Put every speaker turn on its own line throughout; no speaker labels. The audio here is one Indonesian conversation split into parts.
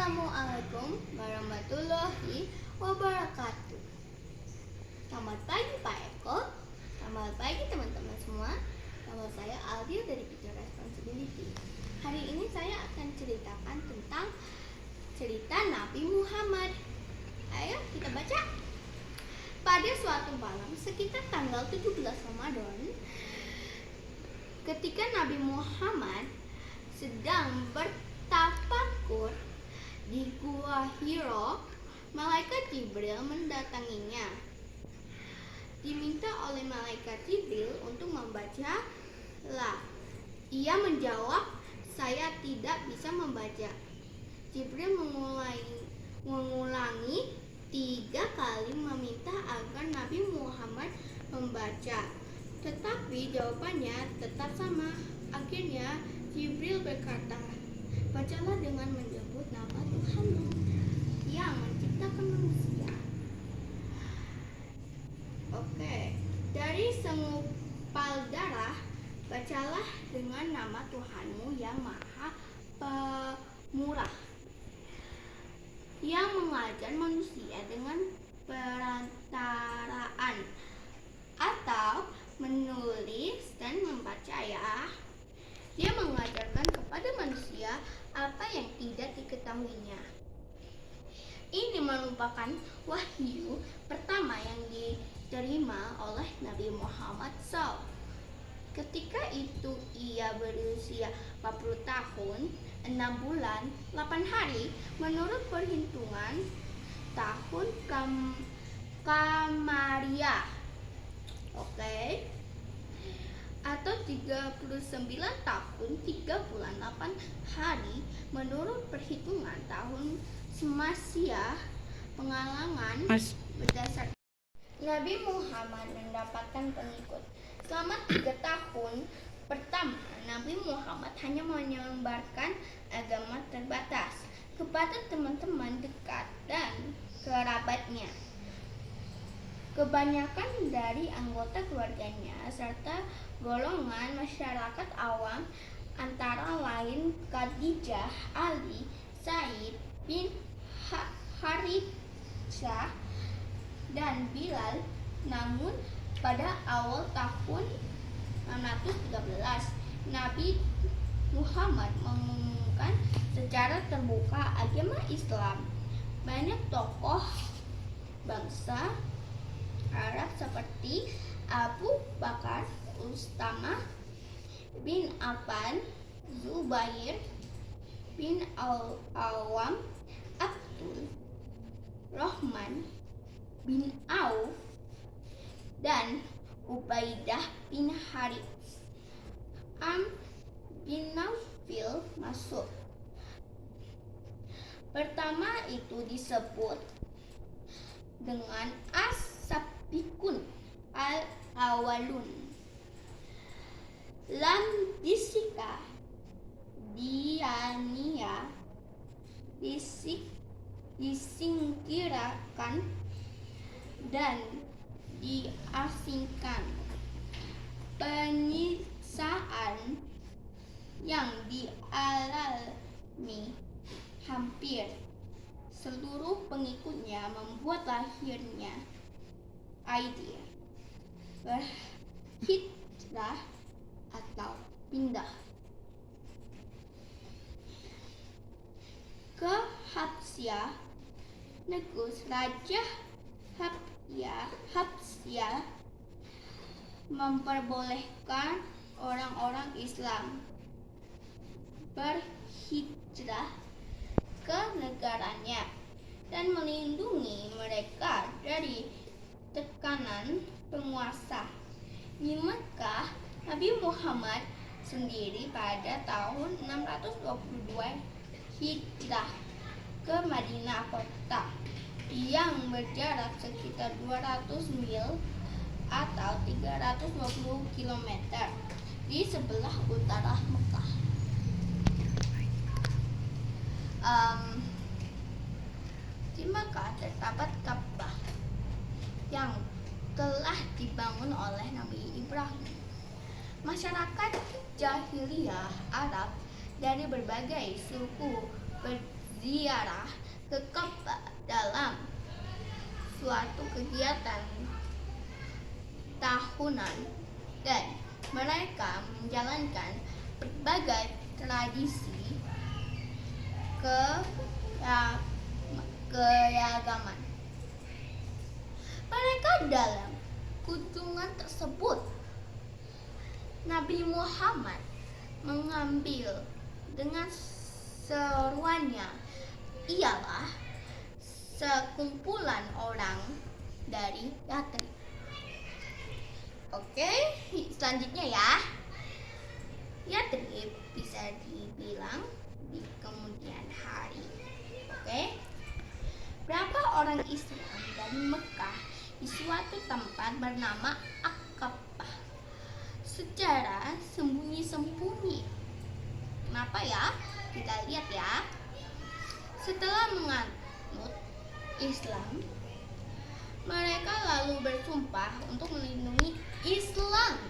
Assalamualaikum warahmatullahi wabarakatuh. Selamat pagi Pak Eko. Selamat pagi teman-teman semua. Nama saya Aldi dari Future Responsibility. Hari ini saya akan ceritakan tentang cerita Nabi Muhammad. Ayo kita baca. Pada suatu malam sekitar tanggal 17 Ramadan, ketika Nabi Muhammad sedang bertafakur di Gua Hiro, malaikat Jibril mendatanginya. Diminta oleh malaikat Jibril untuk membaca. Ia menjawab, "Saya tidak bisa membaca." Jibril mengulangi 3 kali meminta agar Nabi Muhammad membaca, tetapi jawabannya tetap sama. Akhirnya Jibril berkata, "Bacalah dengan menyebut nama Tuhanmu yang menciptakan manusia." Dari segumpal darah, bacalah dengan nama Tuhanmu yang Maha Pemurah, yang mengajar manusia dengan perantaraan atau menulis dan membaca ya. Dia mengajarkan kepada manusia apa yang tidak diketahuinya. Ini merupakan wahyu pertama yang diterima oleh Nabi Muhammad SAW. Ketika itu ia berusia 40 tahun, 6 bulan, 8 hari menurut perhitungan tahun Kamariah. Atau 39 tahun 3 bulan 8 hari menurut perhitungan tahun Semasiah. Pengalaman berdasar Nabi Muhammad mendapatkan pengikut. Selama 3 tahun pertama, Nabi Muhammad hanya menyebarkan agama terbatas kepada teman-teman dekat dan kerabatnya. Kebanyakan dari anggota keluarganya serta golongan masyarakat awam, antara lain Khadijah, Ali, Said bin Haritsah, dan Bilal. Namun pada awal tahun 613, Nabi Muhammad mengumumkan secara terbuka agama Islam. Banyak tokoh bangsa Arab seperti Abu Bakar, Ustamah bin Affan, Zubair bin Awam, Abdul Rahman bin Auf, dan Ubaidah bin Harits, bin Naufil masuk. Pertama itu disebut dengan As-Sabiqun Al-Awwalun. Lam disika Diania disingkirkan dan diasingkan. Penyiksaan yang dialami hampir seluruh pengikutnya membuat lahirnya ide berhijrah atau pindah ke Habsyah. Negus Raja Habsyah memperbolehkan orang-orang Islam berhijrah ke negaranya dan melindungi mereka dari tekanan penguasa. Di Mekah, Nabi Muhammad sendiri pada tahun 622 hijrah ke Madinah, kota yang berjarak sekitar 200 mil atau 320 km di sebelah utara Mekah. Di Mekah terdapat Ka'bah yang telah dibangun oleh Nabi Ibrahim. Masyarakat jahiliyah Arab dari berbagai suku ziarah ke Ka'bah dalam suatu kegiatan tahunan, dan mereka menjalankan berbagai tradisi keagamaan mereka. Dalam kunjungan tersebut, Nabi Muhammad mengambil dengan seruannya ialah sekumpulan orang dari Yathrib. Oke, selanjutnya ya. Yathrib bisa dibilang di kemudian hari. Oke. Berapa orang Islam dari Mekah di suatu tempat bernama Aqabah secara sembunyi-sembunyi. Kenapa ya? Kita lihat ya. Setelah menganut Islam, mereka lalu bersumpah untuk melindungi Islam,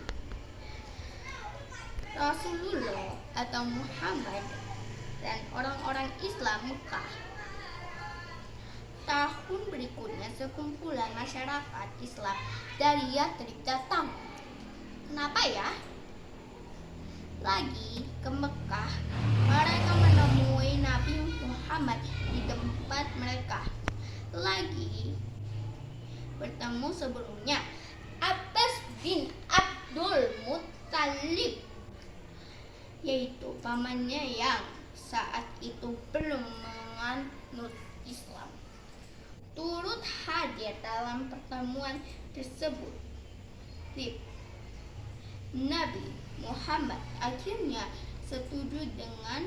Rasulullah atau Muhammad, dan orang-orang Islam Mekah. Tahun berikutnya, sekumpulan masyarakat Islam dari Yathrib datang. Kenapa ya? Lagi ke Mekah, mereka menemui Nabi Muhammad di tempat mereka. Lagi bertemu sebelumnya Abbas bin Abdul Muttalib, yaitu pamannya yang saat itu belum menganut Islam, turut hadir dalam pertemuan tersebut. Nabi Muhammad akhirnya setuju dengan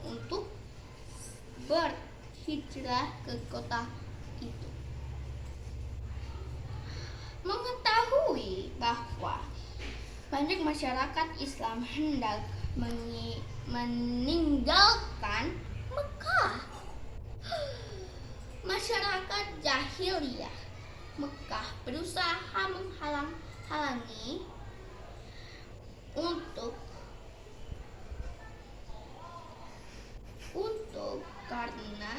untuk berhijrah ke kota itu. Mengetahui bahwa banyak masyarakat Islam hendak meninggalkan Mekah, masyarakat jahiliyah Mekah berusaha menghalang-halangi untuk karena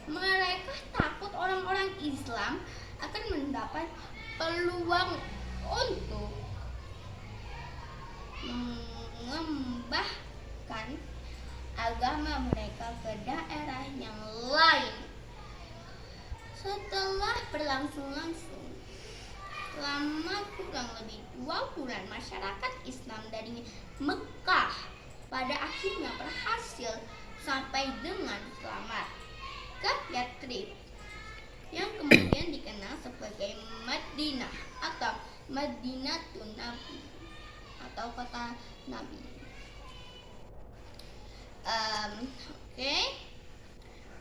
mereka takut orang-orang Islam akan mendapat peluang untuk mengembangkan agama mereka ke daerah yang lain. Setelah berlangsung selama kurang lebih 2 bulan, masyarakat Islam dari Mekah pada akhirnya berhasil sampai dengan selamat ke Yathrib, yang kemudian dikenal sebagai Madinah atau Madinatun Nabi atau kota Nabi. Oke.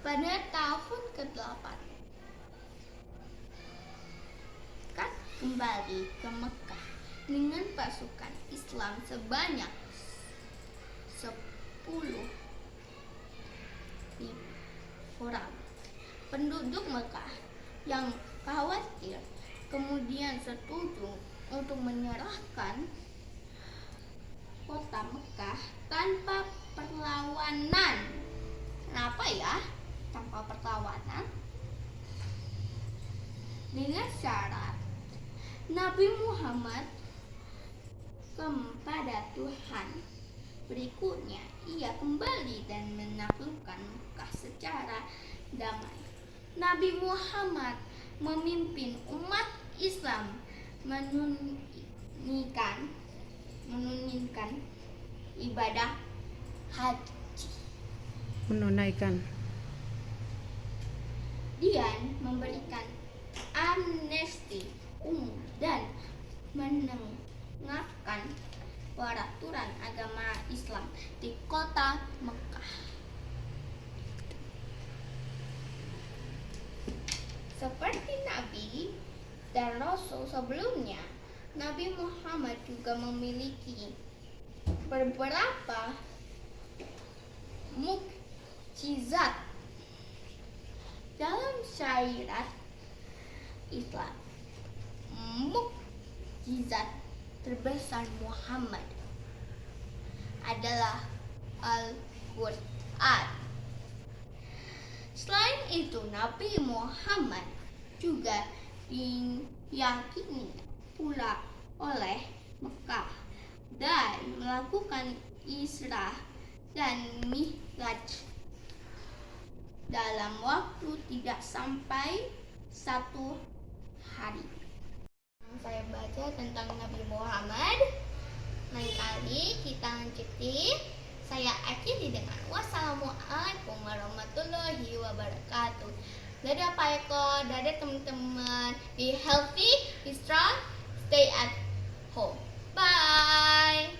Pada tahun ke-8 kan kembali ke Mekah dengan pasukan Islam sebanyak 10.000 orang. Penduduk Mekah yang khawatir kemudian setuju untuk menyerahkan kota Mekah tanpa perlawanan. Kenapa ya tanpa perlawanan? Dengan syarat Nabi Muhammad kepada Tuhan. Berikutnya ia kembali dan menaklukkan Mekah secara damai. Nabi Muhammad memimpin umat Islam menunaikan ibadah haji. Dia memberikan amnesti umum dan menegakkan peraturan agama Islam di kota Mekah. Seperti Nabi dan Rasul sebelumnya, Nabi Muhammad juga memiliki beberapa mukjizat dalam syariat Islam. Mukjizat terbesar Muhammad adalah Al-Quran. Selain itu, Nabi Muhammad juga diyakini pula oleh Mekah dan melakukan Isra dan Mi'raj dalam waktu tidak sampai 1 hari. Saya baca tentang Nabi Muhammad. Lain kali kita lanjutin. Saya akhiri dengan wassalamualaikum warahmatullahi wabarakatuh. Dadah Pak Eko, dadah teman-teman. Be healthy, be strong, stay at home. Bye.